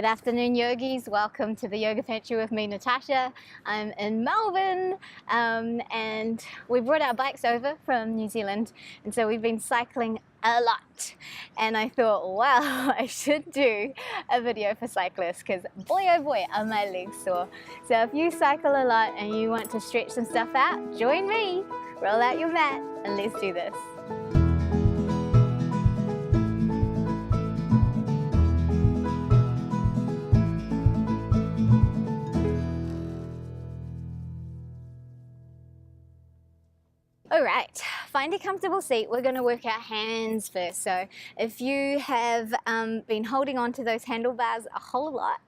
Good afternoon, yogis. Welcome to the Yoga Pantry with me, Natasha. I'm in Melbourne, and we brought our bikes over from New Zealand, and so we've been cycling a lot. And I thought, wow, I should do a video for cyclists because boy, oh boy, are my legs sore. So if you cycle a lot and you want to stretch some stuff out, join me. Roll out your mat and let's do this. All right, find a comfortable seat. We're going to work our hands first. So if you have been holding on to those handlebars a whole lot,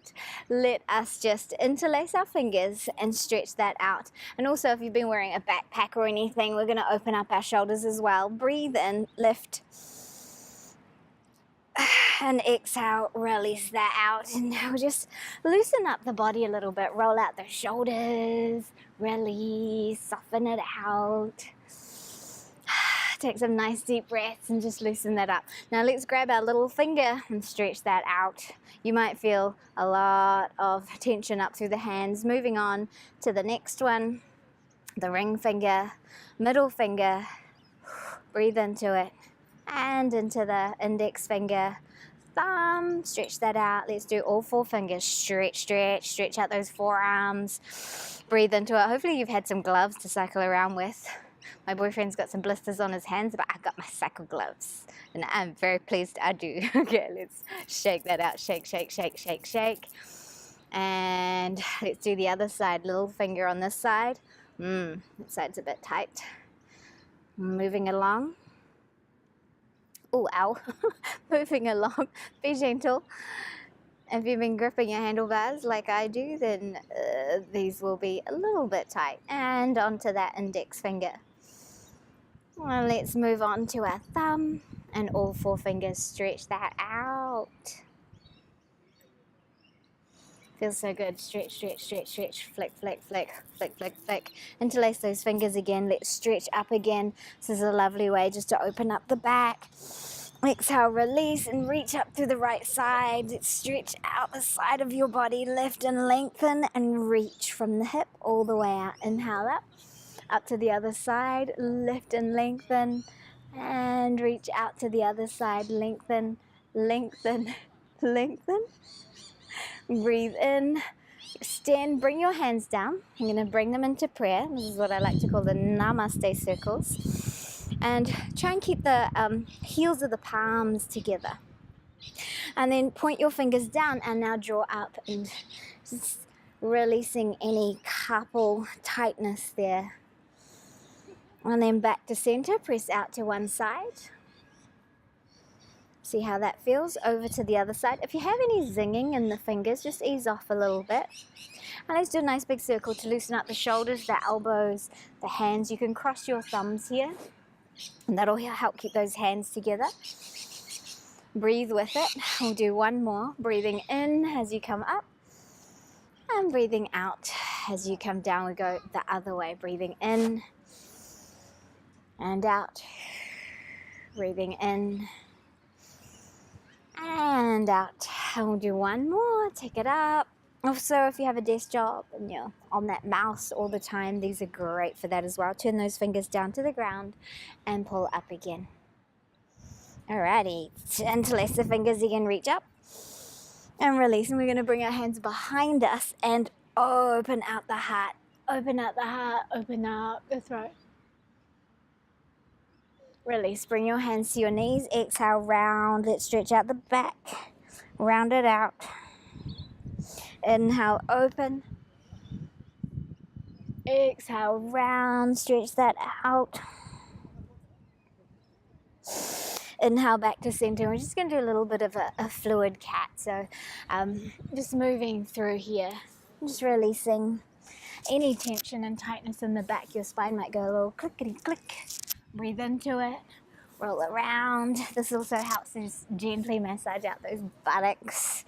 let us just interlace our fingers and stretch that out. And also if you've been wearing a backpack or anything, we're going to open up our shoulders as well. Breathe in, lift. And exhale, release that out. And now just loosen up the body a little bit. Roll out the shoulders, release, soften it out. Take some nice deep breaths and just loosen that up. Now let's grab our little finger and stretch that out. You might feel a lot of tension up through the hands. Moving on to the next one, the ring finger, middle finger. Breathe into it and into the index finger, thumb. Stretch that out. Let's do all four fingers. Stretch, stretch, stretch out those forearms. Breathe into it. Hopefully you've had some gloves to cycle around with. My boyfriend's got some blisters on his hands, but I got my cycle gloves and I'm very pleased I do. Okay, let's shake that out. Shake, shake, shake, shake, shake. And let's do the other side. Little finger on this side. That side's a bit tight. Moving along. Oh, ow. Moving along. Be gentle. If you've been gripping your handlebars like I do, then these will be a little bit tight. And onto that index finger. Well, let's move on to our thumb and all four fingers. Stretch that out. Feels so good. Stretch, stretch, stretch, stretch. Flick, flick, flick, flick, flick, flick. Interlace those fingers again. Let's stretch up again. This is a lovely way just to open up the back. Exhale, release and reach up through the right side. Let's stretch out the side of your body. Lift and lengthen and reach from the hip all the way out. Inhale up to the other side. Lift and lengthen and reach out to the other side. Lengthen, lengthen, lengthen. Breathe in, extend, bring your hands down. I'm going to bring them into prayer. This is what I like to call the namaste circles. And try and keep the heels of the palms together. And then point your fingers down and now draw up and just releasing any carpal tightness there. And then back to center, press out to one side. See how that feels. Over to the other side. If you have any zinging in the fingers, just ease off a little bit. And let's do a nice big circle to loosen up the shoulders, the elbows, the hands. You can cross your thumbs here, and that'll help keep those hands together. Breathe with it. We'll do one more. Breathing in as you come up, and breathing out as you come down. We go the other way. Breathing in and out. Breathing in and out. And we'll do one more. Take it up. Also, if you have a desk job and you're on that mouse all the time, these are great for that as well. Turn those fingers down to the ground and pull up again. Alrighty. Interlace the fingers again. Reach up and release. And we're going to bring our hands behind us and open out the heart. Open out the heart. Open up the throat. Release. Bring your hands to your knees. Exhale, round. Let's stretch out the back. Round it out. Inhale, open. Exhale, round. Stretch that out. Inhale, back to center. We're just going to do a little bit of a fluid cat. So just moving through here. Just releasing any tension and tightness in the back. Your spine might go a little clickety click. Breathe into it, roll around. This also helps us gently massage out those buttocks.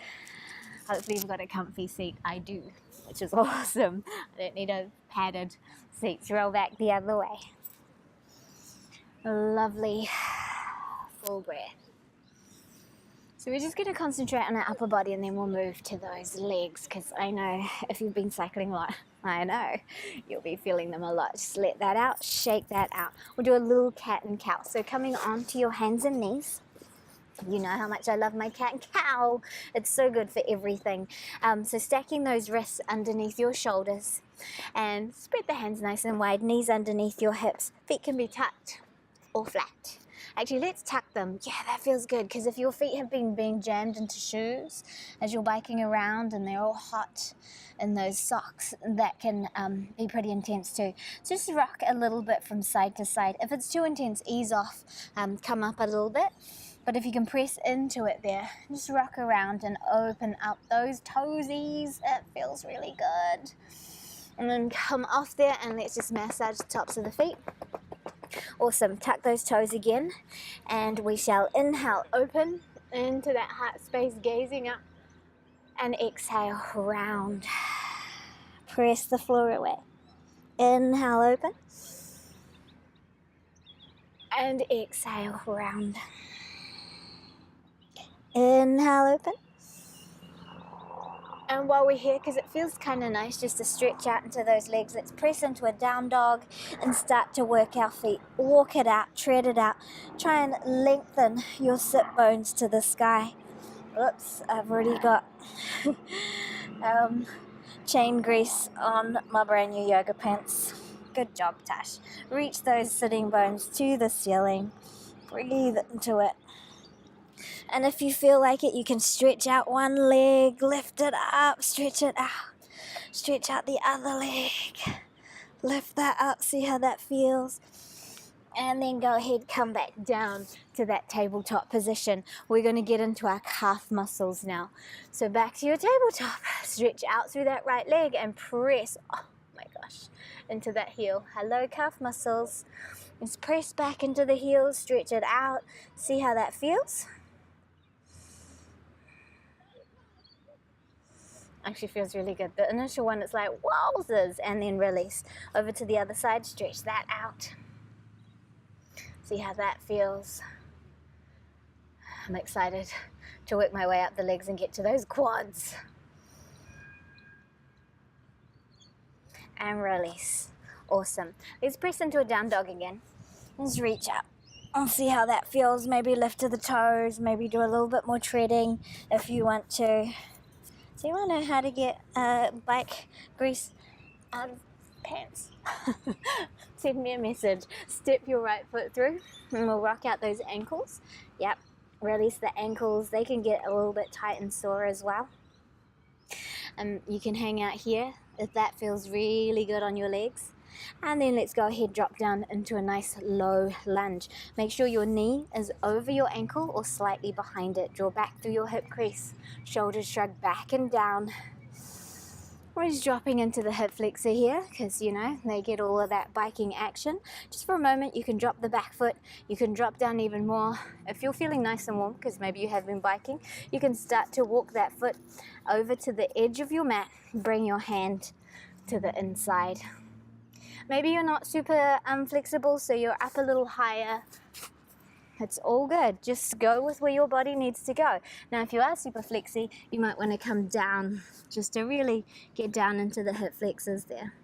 Hopefully you've got a comfy seat. I do, which is awesome. I don't need a padded seat. Roll back the other way. Lovely. Full breath. So we're just going to concentrate on our upper body, and then we'll move to those legs, because I know if you've been cycling a lot, I know you'll be feeling them a lot. Just let that out, shake that out. We'll do a little cat and cow. So coming onto your hands and knees. You know how much I love my cat and cow. It's so good for everything. So stacking those wrists underneath your shoulders and spread the hands nice and wide, knees underneath your hips. Feet can be tucked or flat. Actually, let's tuck them. Yeah, that feels good, because if your feet have been being jammed into shoes as you're biking around and they're all hot in those socks, that can be pretty intense too. So just rock a little bit from side to side. If it's too intense, ease off, come up a little bit. But if you can press into it there, just rock around and open up those toesies. It feels really good. And then come off there and let's just massage the tops of the feet. Awesome. Tuck those toes again, and we shall inhale, open into that heart space, gazing up, and exhale, round. Press the floor away. Inhale, open, and exhale, round. Inhale, open. And while we're here, because it feels kind of nice just to stretch out into those legs, let's press into a down dog and start to work our feet. Walk it out, tread it out. Try and lengthen your sit bones to the sky. Oops, I've already got chain grease on my brand new yoga pants. Good job, Tash. Reach those sitting bones to the ceiling. Breathe into it. And if you feel like it, you can stretch out one leg, lift it up, stretch it out. Stretch out the other leg. Lift that up, see how that feels. And then go ahead, come back down to that tabletop position. We're going to get into our calf muscles now. So back to your tabletop. Stretch out through that right leg and press, oh my gosh, into that heel. Hello, calf muscles. Just press back into the heel, stretch it out. See how that feels? Actually feels really good. The initial one, it's like wowzers, and then release. Over to the other side, stretch that out. See how that feels. I'm excited to work my way up the legs and get to those quads. And release. Awesome. Let's press into a down dog again. Let's reach up. I'll see how that feels. Maybe lift to the toes, maybe do a little bit more treading if you want to. Do you want to know how to get bike grease out of pants? Send me a message. Step your right foot through and we'll rock out those ankles. Yep, release the ankles. They can get a little bit tight and sore as well. You can hang out here if that feels really good on your legs. And then let's go ahead, drop down into a nice low lunge. Make sure your knee is over your ankle or slightly behind it. Draw back through your hip crease. Shoulders shrug back and down. We're just dropping into the hip flexor here because, you know, they get all of that biking action. Just for a moment, you can drop the back foot. You can drop down even more. If you're feeling nice and warm, because maybe you have been biking, you can start to walk that foot over to the edge of your mat. Bring your hand to the inside. Maybe you're not super flexible, so you're up a little higher. It's all good. Just go with where your body needs to go. Now, if you are super flexy, you might want to come down just to really get down into the hip flexors there.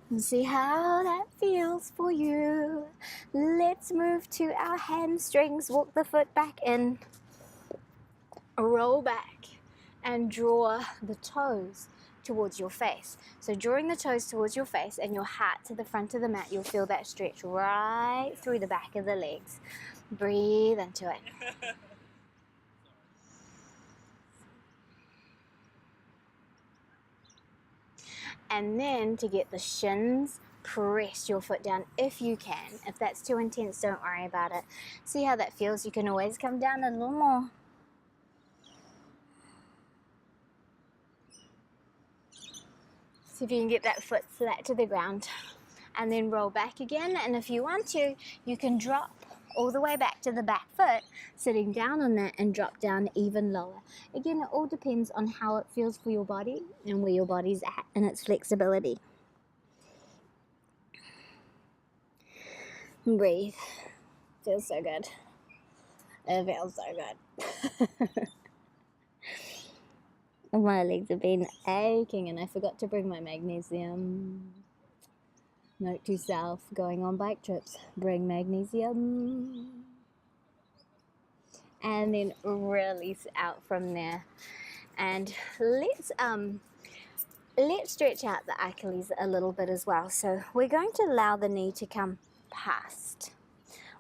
And see how that feels for you. Let's move to our hamstrings. Walk the foot back in. Roll back and draw the toes towards your face. So drawing the toes towards your face and your heart to the front of the mat, you'll feel that stretch right through the back of the legs. Breathe into it. And then to get the shins, press your foot down if you can. If that's too intense, don't worry about it. See how that feels. You can always come down a little more. See if you can get that foot flat to the ground. And then roll back again. And if you want to, you can drop all the way back to the back foot, sitting down on that and drop down even lower. Again, it all depends on how it feels for your body and where your body's at and its flexibility. Breathe. Feels so good. It feels so good. My legs have been aching and I forgot to bring my magnesium. Note to self, going on bike trips, bring magnesium. And then release out from there. And let's stretch out the Achilles a little bit as well. So we're going to allow the knee to come past,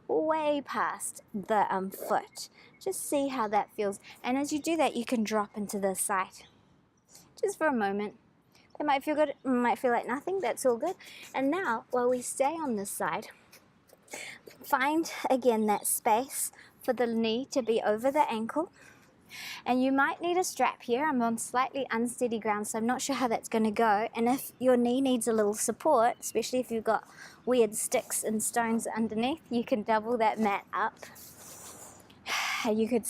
way past the foot. Just see how that feels. And as you do that, you can drop into the side just for a moment. It might feel good, it might feel like nothing, that's all good. And now, while we stay on this side, find again that space for the knee to be over the ankle. And you might need a strap here. I'm on slightly unsteady ground, so I'm not sure how that's going to go. And if your knee needs a little support, especially if you've got weird sticks and stones underneath, you can double that mat up. You could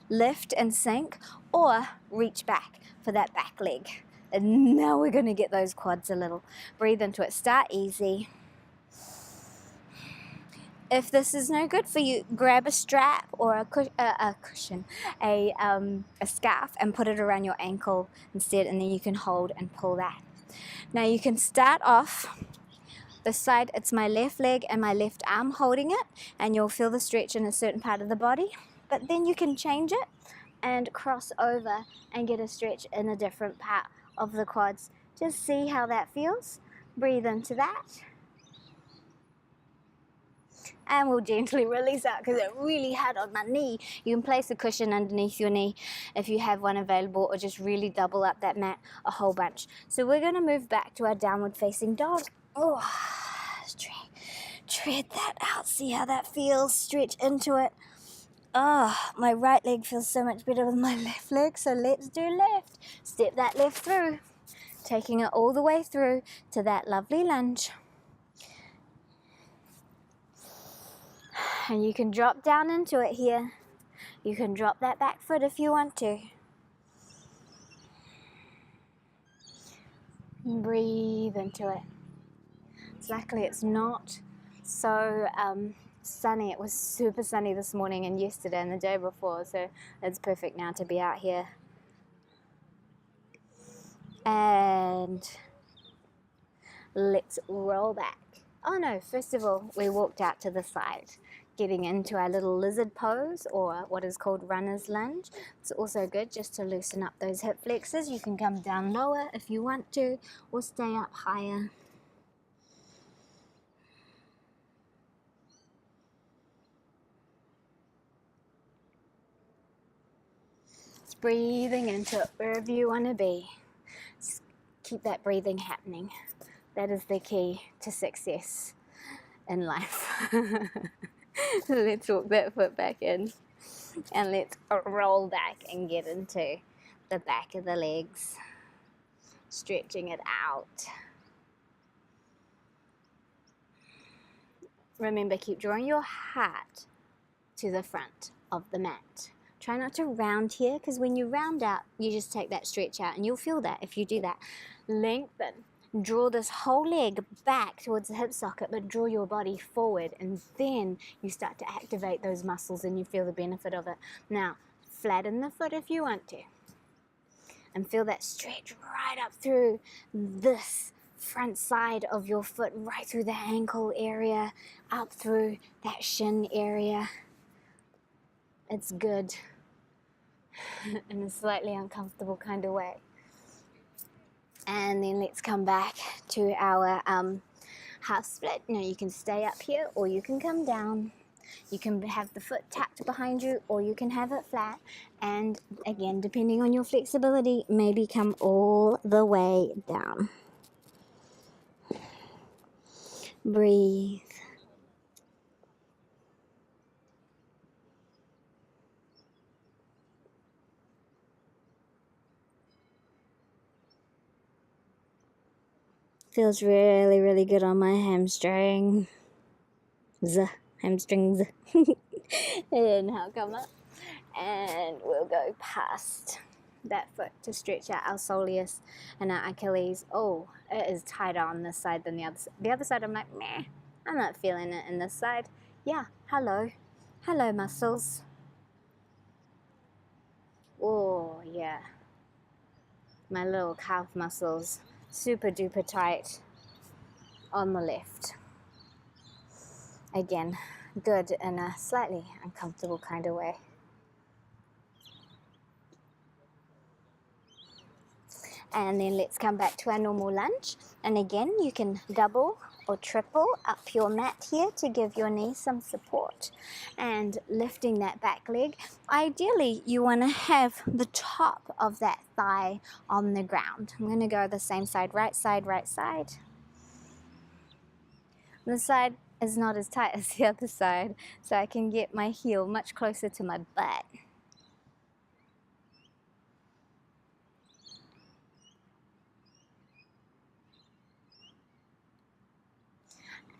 lift and sink or reach back for that back leg. And now we're going to get those quads a little. Breathe into it. Start easy. If this is no good for you, grab a strap or a cushion, a scarf, and put it around your ankle instead, and then you can hold and pull that. Now you can start off this side. It's my left leg and my left arm holding it, and you'll feel the stretch in a certain part of the body. But then you can change it and cross over and get a stretch in a different part of the quads. Just see how that feels. Breathe into that. And we'll gently release out because it really hard on my knee. You can place a cushion underneath your knee if you have one available, or just really double up that mat a whole bunch. So we're going to move back to our downward facing dog. Oh, tread that out. See how that feels. Stretch into it. Oh, my right leg feels so much better with my left leg, so let's do left. Step that left through, taking it all the way through to that lovely lunge. And you can drop down into it here. You can drop that back foot if you want to. And breathe into it. Luckily it's not so sunny. It was super sunny this morning and yesterday and the day before, so it's perfect now to be out here. And let's roll back. Oh no, first of all, we walked out to the side, getting into our little lizard pose, or what is called runner's lunge. It's also good just to loosen up those hip flexors. You can come down lower if you want to, or stay up higher. Just breathing into it wherever you want to be. Just keep that breathing happening. That is the key to success in life. Let's walk that foot back in, and let's roll back and get into the back of the legs, stretching it out. Remember, keep drawing your heart to the front of the mat. Try not to round here, because when you round out, you just take that stretch out, and you'll feel that if you do that. Lengthen. Draw this whole leg back towards the hip socket, but draw your body forward, and then you start to activate those muscles and you feel the benefit of it. Now, flatten the foot if you want to, and feel that stretch right up through this front side of your foot, right through the ankle area, up through that shin area. It's good in a slightly uncomfortable kind of way. And then let's come back to our half split. Now you can stay up here or you can come down. You can have the foot tapped behind you or you can have it flat. And again, depending on your flexibility, maybe come all the way down. Breathe. Feels really, really good on my hamstring. Hamstrings. Inhale, come up. And we'll go past that foot to stretch out our soleus and our Achilles. Oh, it is tighter on this side than the other side. The other side, I'm like, meh, I'm not feeling it in this side. Yeah, hello. Hello, muscles. Oh, yeah. My little calf muscles, super duper tight on the left. Again, good in a slightly uncomfortable kind of way. And then let's come back to our normal lunge. And again, you can double or triple up your mat here to give your knees some support. And lifting that back leg. Ideally, you want to have the top of that thigh on the ground. I'm going to go the same side, right side, right side. This side is not as tight as the other side, so I can get my heel much closer to my butt.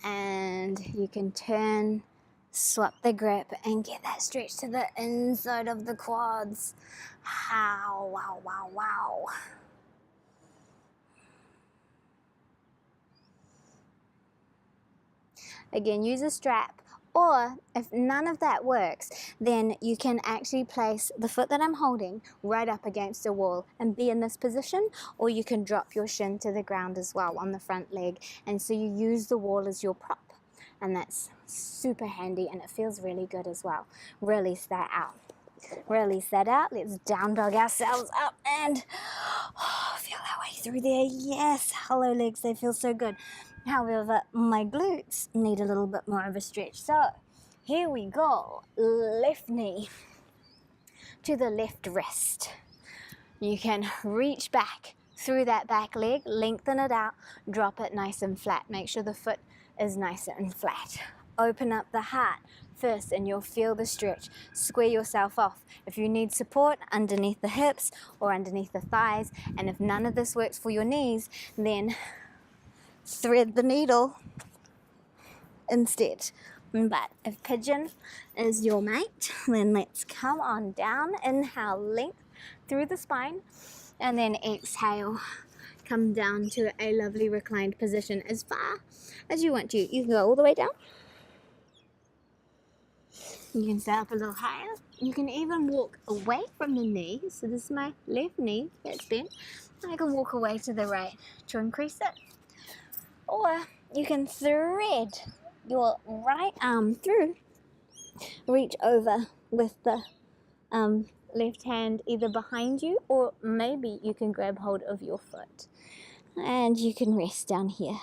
And you can turn, swap the grip, and get that stretch to the inside of the quads. Wow, wow, wow, wow. Again, use a strap, or if none of that works, then you can actually place the foot that I'm holding right up against the wall and be in this position, or you can drop your shin to the ground as well on the front leg, and so you use the wall as your prop, and that's super handy and it feels really good as well. Release that out. Release that out. Let's down dog ourselves up and feel our way through there. Yes, hello legs, they feel so good. However, my glutes need a little bit more of a stretch. So here we go. Left knee to the left wrist. You can reach back through that back leg, lengthen it out, drop it nice and flat. Make sure the foot is nice and flat. Open up the heart first and you'll feel the stretch. Square yourself off. If you need support underneath the hips or underneath the thighs, and if none of this works for your knees, then thread the needle instead. But if pigeon is your mate, then let's come on down. Inhale, length through the spine, and then exhale, come down to a lovely reclined position as far as you want to. You can go all the way down. You can stay up a little higher. You can even walk away from the knee. So this is my left knee that's bent. I can walk away to the right to increase it. Or you can thread your right arm through, reach over with the left hand either behind you, or maybe you can grab hold of your foot and you can rest down here.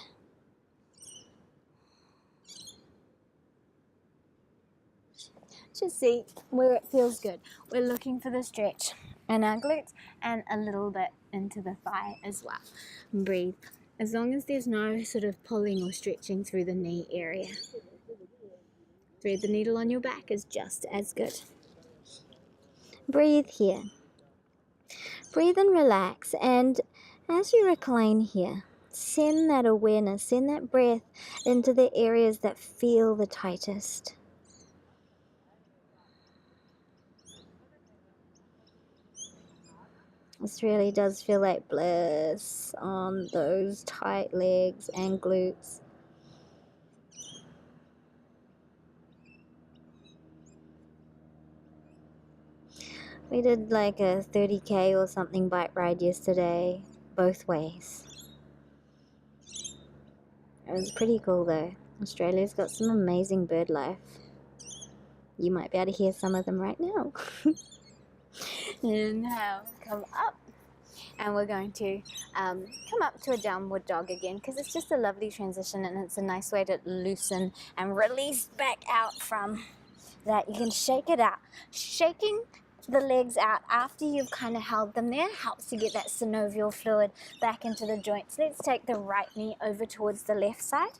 Just see where it feels good. We're looking for the stretch in our glutes and a little bit into the thigh as well. Breathe. As long as there's no sort of pulling or stretching through the knee area. Thread the needle on your back is just as good. Breathe here. Breathe and relax, and as you recline here, send that awareness, send that breath into the areas that feel the tightest. This really does feel like bliss on those tight legs and glutes. We did like a 30k or something bike ride yesterday, both ways. It was pretty cool though. Australia's got some amazing bird life. You might be able to hear some of them right now. Inhale, come up. And we're going to come up to a downward dog again, because it's just a lovely transition and it's a nice way to loosen and release back out from that. You can shake it out. Shaking the legs out after you've kind of held them there helps to get that synovial fluid back into the joints. Let's take the right knee over towards the left side.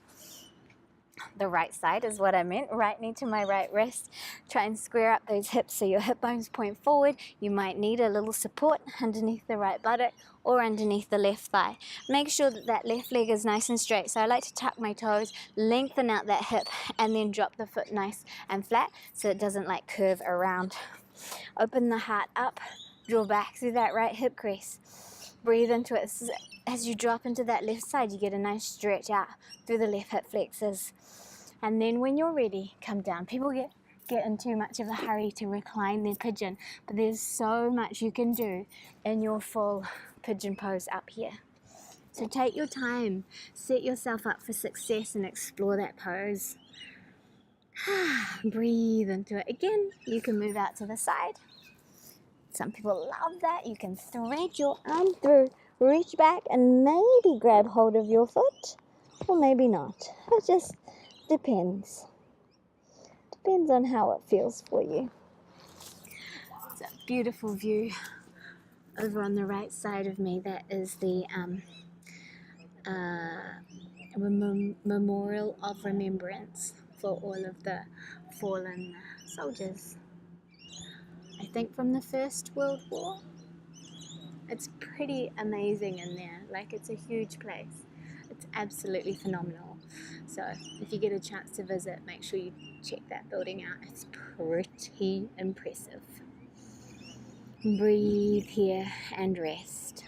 The right side is what I meant. Right knee to my right wrist. Try and square up those hips so your hip bones point forward. You might need a little support underneath the right buttock or underneath the left thigh. Make sure that that left leg is nice and straight. So I like to tuck my toes, lengthen out that hip, and then drop the foot nice and flat so it doesn't like curve around. Open the heart up, draw back through that right hip crease. Breathe into it. As you drop into that left side, you get a nice stretch out through the left hip flexors. And then when you're ready, come down. People get get in too much of a hurry to recline their pigeon, but there's so much you can do in your full pigeon pose up here. So take your time, set yourself up for success and explore that pose. Breathe into it. Again, you can move out to the side. Some people love that. You can thread your arm through, reach back and maybe grab hold of your foot, or maybe not. It just depends. Depends on how it feels for you. It's a beautiful view over on the right side of me. That is the memorial of remembrance for all of the fallen soldiers, I think from the First World War. It's pretty amazing in there. Like, it's a huge place. It's absolutely phenomenal. So if you get a chance to visit, make sure you check that building out. It's pretty impressive. Breathe here and rest.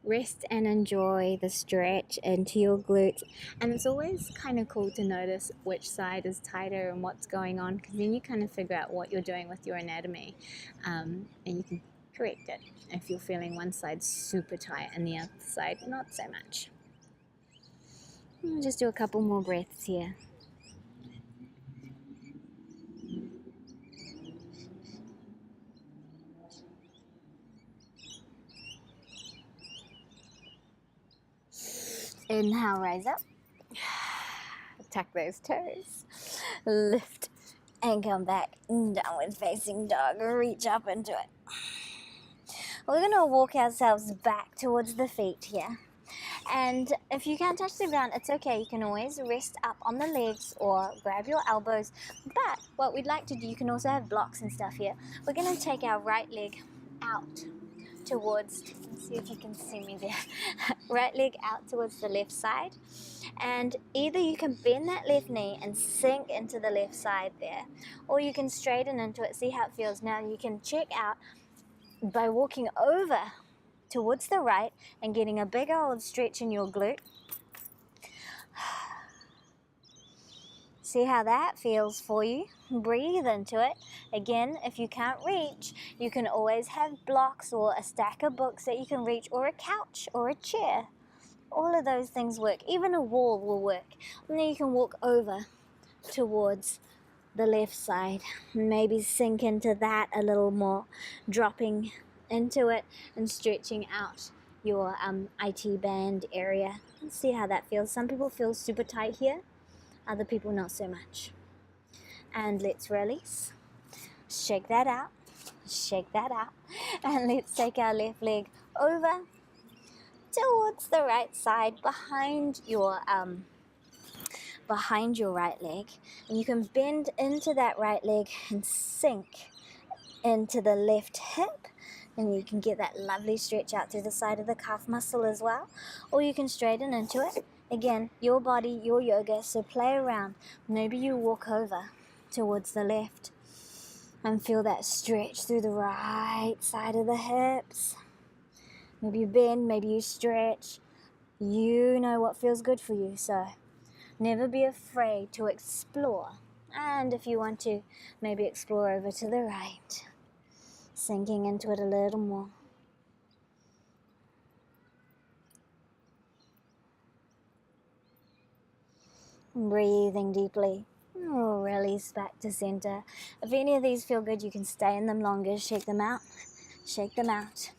Rest and enjoy the stretch into your glutes. And it's always kind of cool to notice which side is tighter and what's going on, because then you kind of figure out what you're doing with your anatomy, and you can correct it if you're feeling one side super tight and the other side not so much. We'll just do a couple more breaths here. Inhale, rise up. Tuck those toes. Lift and come back. Downward facing dog. Reach up into it. We're going to walk ourselves back towards the feet here. And if you can't touch the ground, it's okay. You can always rest up on the legs or grab your elbows. But what we'd like to do, you can also have blocks and stuff here. We're going to take our right leg out towards, let's see if you can see me there, right leg out towards the left side, and either you can bend that left knee and sink into the left side there, or you can straighten into it, see how it feels. Now you can check out by walking over towards the right and getting a big old stretch in your glute. See how that feels for you. Breathe into it. Again, if you can't reach, you can always have blocks or a stack of books that you can reach, or a couch or a chair. All of those things work. Even a wall will work. And then you can walk over towards the left side. Maybe sink into that a little more, dropping into it and stretching out your IT band area. Let's see how that feels. Some people feel super tight here. Other people not so much. And let's release. Shake that out. Shake that out. And let's take our left leg over towards the right side behind your right leg. And you can bend into that right leg and sink into the left hip. And you can get that lovely stretch out through the side of the calf muscle as well. Or you can straighten into it. Again, your body, your yoga, so play around. Maybe you walk over towards the left and feel that stretch through the right side of the hips. Maybe you bend, maybe you stretch. You know what feels good for you, so never be afraid to explore. And if you want to, maybe explore over to the right, sinking into it a little more. Breathing deeply. Release back to center. If any of these feel good, you can stay in them longer. Shake them out. Shake them out.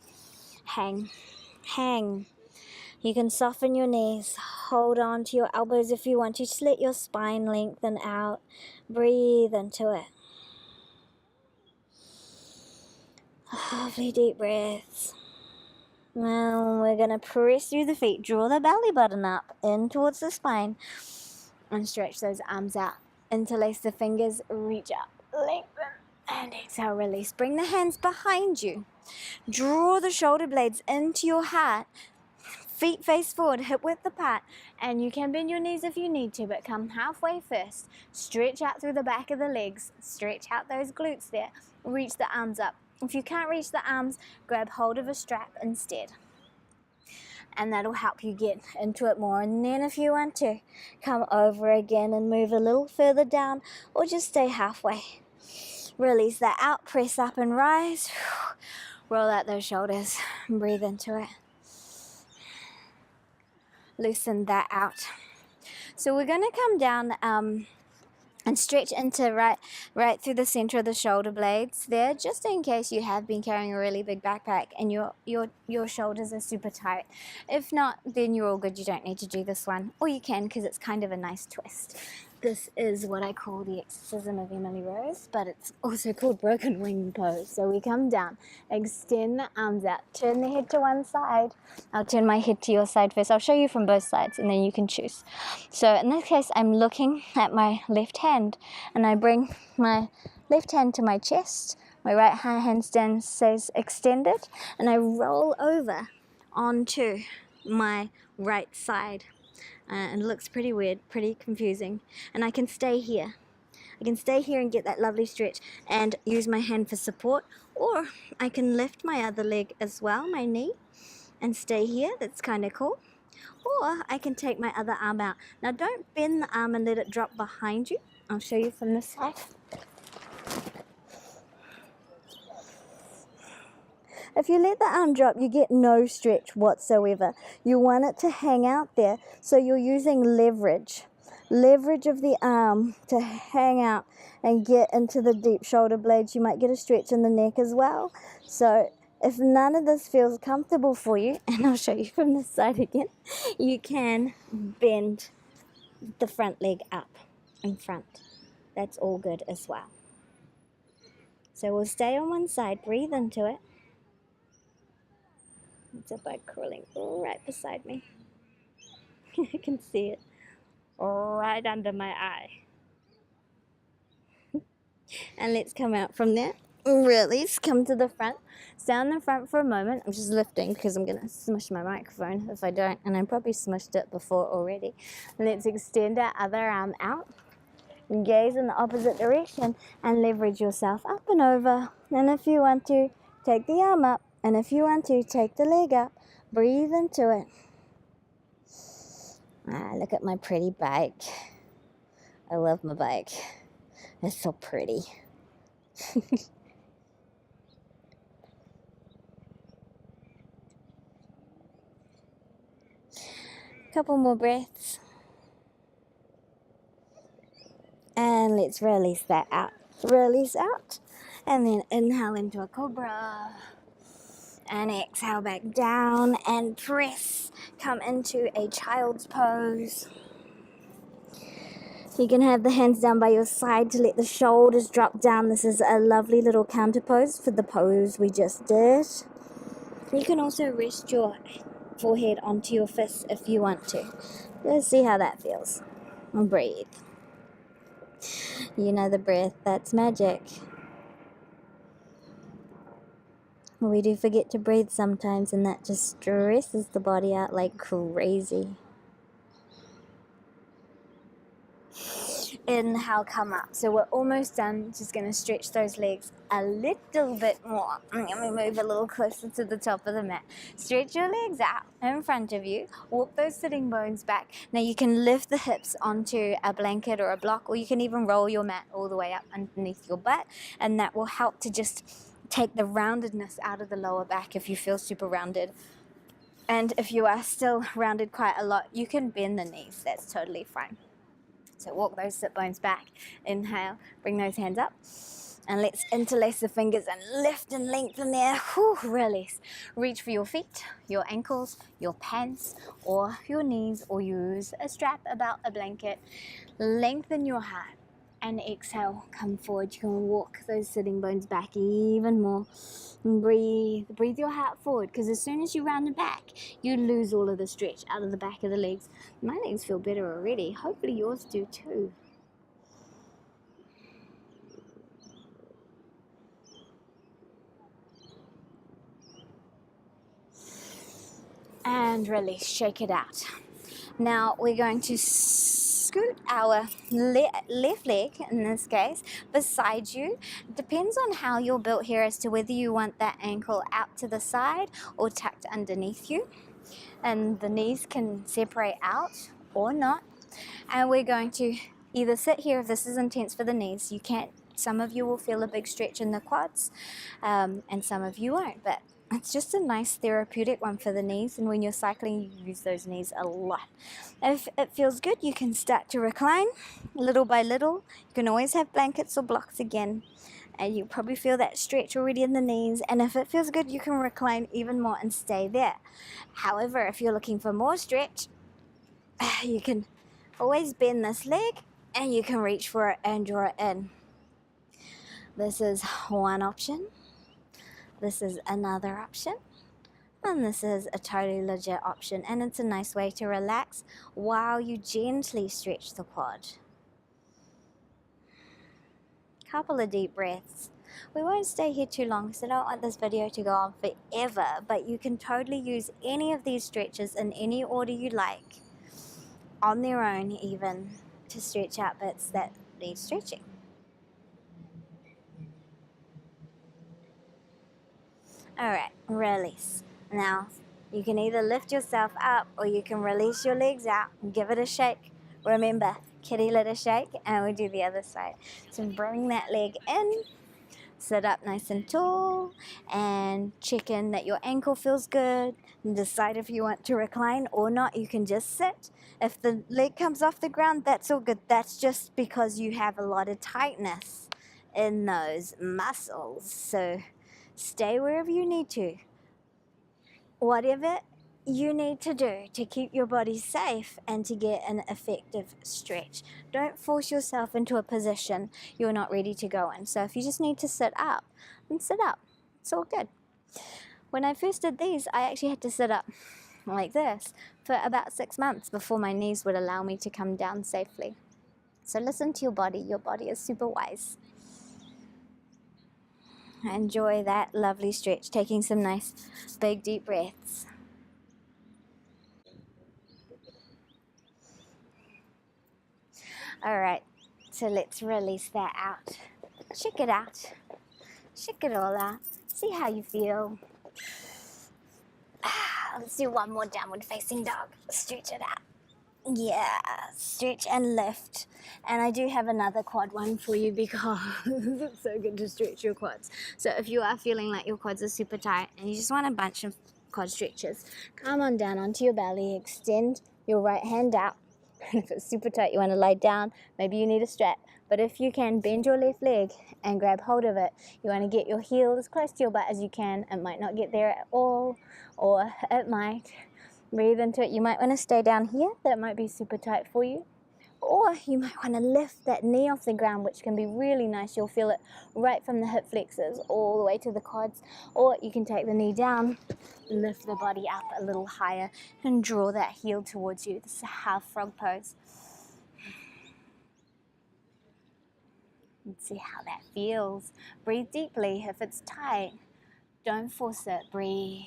Hang. Hang. You can soften your knees. Hold on to your elbows if you want to. Just let your spine lengthen out. Breathe into it. Lovely deep breaths. Now we're going to press through the feet. Draw the belly button up in towards the spine. And stretch those arms out. Interlace the fingers, reach up, lengthen, and exhale, release. Bring the hands behind you. Draw the shoulder blades into your heart. Feet face forward, hip width apart. And you can bend your knees if you need to, but come halfway first. Stretch out through the back of the legs. Stretch out those glutes there. Reach the arms up. If you can't reach the arms, grab hold of a strap instead. and that'll help you get into it more. And then if you want to, come over again and move a little further down, or just stay halfway. Release that out, press up and rise. Roll out those shoulders and breathe into it. Loosen that out. So we're going to come down and stretch into right through the center of the shoulder blades there, just in case you have been carrying a really big backpack and your shoulders are super tight. If not, then you're all good. You don't need to do this one, or you can, because it's kind of a nice twist. This is what I call the exorcism of Emily Rose, but it's also called broken wing pose. So we come down, extend the arms out, turn the head to one side. I'll turn my head to your side first. I'll show you from both sides, and then you can choose. So in this case, I'm looking at my left hand, and I bring my left hand to my chest. My right hand stays extended, and I roll over onto my right side. And it looks pretty weird, pretty confusing. And I can stay here. I can stay here and get that lovely stretch and use my hand for support. Or I can lift my other leg as well, my knee, and stay here. That's kind of cool. Or I can take my other arm out. Now don't bend the arm and let it drop behind you. I'll show you from this side. If you let the arm drop, you get no stretch whatsoever. You want it to hang out there, so you're using leverage of the arm to hang out and get into the deep shoulder blades. You might get a stretch in the neck as well. So if none of this feels comfortable for you, and I'll show you from this side again, you can bend the front leg up in front. That's all good as well. So we'll stay on one side, breathe into it. It's a bug crawling right beside me. I can see it right under my eye. And let's come out from there. Release, come to the front. Stay on the front for a moment. I'm just lifting because I'm going to smush my microphone if I don't. And I probably smushed it before already. Let's extend our other arm out. Gaze in the opposite direction and leverage yourself up and over. And if you want to, take the arm up. And if you want to, take the leg up, breathe into it. Look at my pretty bike. I love my bike. It's so pretty. Couple more breaths. And let's release that out. Release out. And then inhale into a cobra. And exhale back down and press. Come into a child's pose. You can have the hands down by your side to let the shoulders drop down. This is a lovely little counter pose for the pose we just did. You can also rest your forehead onto your fists if you want to. Let's see how that feels. And breathe. You know the breath, that's magic. We do forget to breathe sometimes, and that just stresses the body out like crazy. Inhale, come up. So we're almost done. Just going to stretch those legs a little bit more. I'm going to move a little closer to the top of the mat. Stretch your legs out in front of you. Walk those sitting bones back. Now you can lift the hips onto a blanket or a block, or you can even roll your mat all the way up underneath your butt, and that will help to just take the roundedness out of the lower back if you feel super rounded. And if you are still rounded quite a lot, you can bend the knees. That's totally fine. So walk those sit bones back. Inhale, bring those hands up. And let's interlace the fingers and lift and lengthen there. Whew, release. Reach for your feet, your ankles, your pants, or your knees, or use a strap about a blanket. Lengthen your heart. And exhale, come forward. You can walk those sitting bones back even more. And breathe your heart forward, because as soon as you round the back, you lose all of the stretch out of the back of the legs. My legs feel better already. Hopefully yours do too. And release, shake it out. Now we're going to scoot our left leg, in this case, beside you. Depends on how you're built here as to whether you want that ankle out to the side or tucked underneath you. and the knees can separate out or not. And we're going to either sit here if this is intense for the knees. You can't, some of you will feel a big stretch in the quads, and some of you won't, but it's just a nice therapeutic one for the knees, and when you're cycling you use those knees a lot. If it feels good, you can start to recline little by little. You can always have blankets or blocks again, and you probably feel that stretch already in the knees, and if it feels good you can recline even more and stay there. However, if you're looking for more stretch, you can always bend this leg and you can reach for it and draw it in. This is one option. This is another option. And this is a totally legit option, and it's a nice way to relax while you gently stretch the quad. Couple of deep breaths. We won't stay here too long because I don't want this video to go on forever, but you can totally use any of these stretches in any order you like, on their own even, to stretch out bits that need stretching. Alright, release. Now, you can either lift yourself up or you can release your legs out and give it a shake. Remember, kitty litter shake, and we do the other side. So bring that leg in, sit up nice and tall, and check in that your ankle feels good, and decide if you want to recline or not. You can just sit. If the leg comes off the ground, that's all good. That's just because you have a lot of tightness in those muscles. So stay wherever you need to. Whatever you need to do to keep your body safe and to get an effective stretch. Don't force yourself into a position you're not ready to go in. So if you just need to sit up, then sit up. It's all good. When I first did these, I actually had to sit up like this for about 6 months before my knees would allow me to come down safely. So listen to your body. Your body is super wise. Enjoy that lovely stretch, taking some nice big deep breaths. All right, so let's release that out. Check it out. Check it all out. See how you feel. Let's do one more downward facing dog. Stretch it out. Yeah, stretch and lift. And I do have another quad one for you because it's so good to stretch your quads. So if you are feeling like your quads are super tight and you just want a bunch of quad stretches, come on down onto your belly, extend your right hand out. And if it's super tight, you want to lie down, maybe you need a strap. But if you can, bend your left leg and grab hold of it. You want to get your heel as close to your butt as you can. It might not get there at all, or it might. Breathe into it. You might want to stay down here. That might be super tight for you. Or you might want to lift that knee off the ground, which can be really nice. You'll feel it right from the hip flexors all the way to the quads. Or you can take the knee down, lift the body up a little higher, and draw that heel towards you. This is a half frog pose. Let's see how that feels. Breathe deeply. If it's tight, don't force it. Breathe.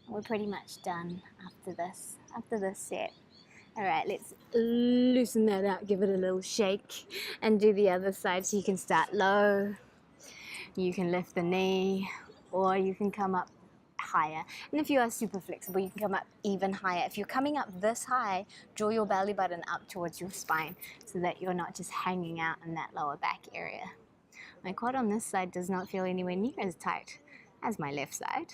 We're pretty much done after this set. All right, let's loosen that out, give it a little shake, and do the other side. So you can start low, you can lift the knee, or you can come up higher. And if you are super flexible, you can come up even higher. If you're coming up this high, draw your belly button up towards your spine so that you're not just hanging out in that lower back area. My quad on this side does not feel anywhere near as tight as my left side.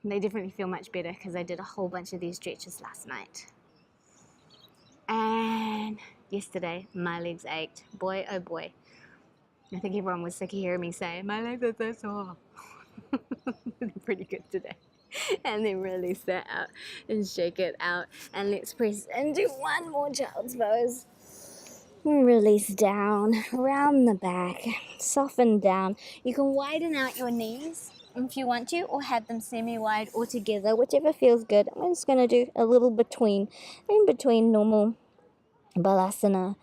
They definitely feel much better because I did a whole bunch of these stretches last night. And yesterday, my legs ached. Boy, oh boy. I think everyone was sick of hearing me say, my legs are so sore. They're pretty good today. And then release that out and shake it out. And let's press and do one more child's pose. Release down, around the back, soften down. You can widen out your knees if you want to, or have them semi-wide or together, whichever feels good. I'm just going to do a little in between normal balasana,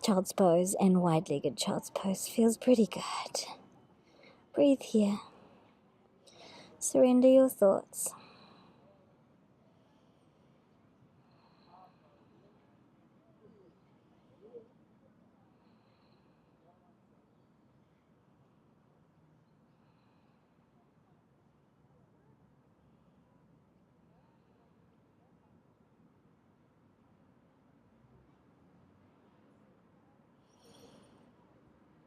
child's pose, and wide-legged child's pose. Feels pretty good. Breathe here. Surrender your thoughts.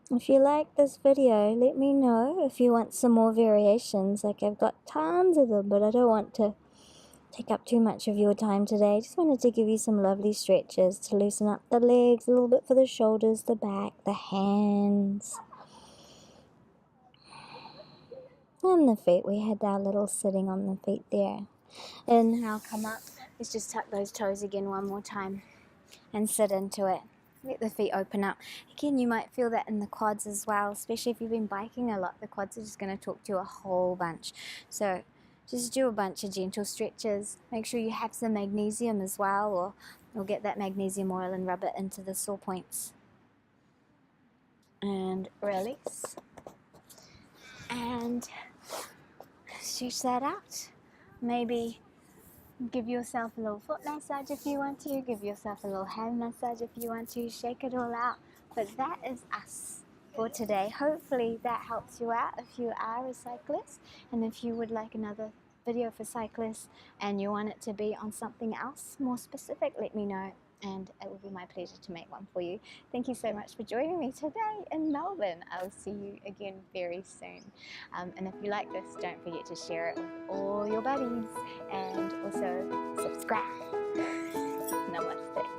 If you like this video, let me know if you want some more variations. Like, I've got tons of them, but I don't want to take up too much of your time today. Just wanted to give you some lovely stretches to loosen up the legs, a little bit for the shoulders, the back, the hands, and the feet. We had our little sitting on the feet there. Inhale, come up. Let's just tuck those toes again one more time and sit into it. Let the feet open up. Again, you might feel that in the quads as well, especially if you've been biking a lot. The quads are just going to talk to you a whole bunch. So just do a bunch of gentle stretches. Make sure you have some magnesium as well, or get that magnesium oil and rub it into the sore points. And release. And stretch that out. Maybe give yourself a little foot massage if you want to. Give yourself a little hand massage if you want to. Shake it all out. But that is us for today. Hopefully that helps you out if you are a cyclist. And if you would like another video for cyclists and you want it to be on something else more specific, let me know. And it will be my pleasure to make one for you. Thank you so much for joining me today in Melbourne. I'll see you again very soon. And if you like this, don't forget to share it with all your buddies. And also subscribe. Namaste.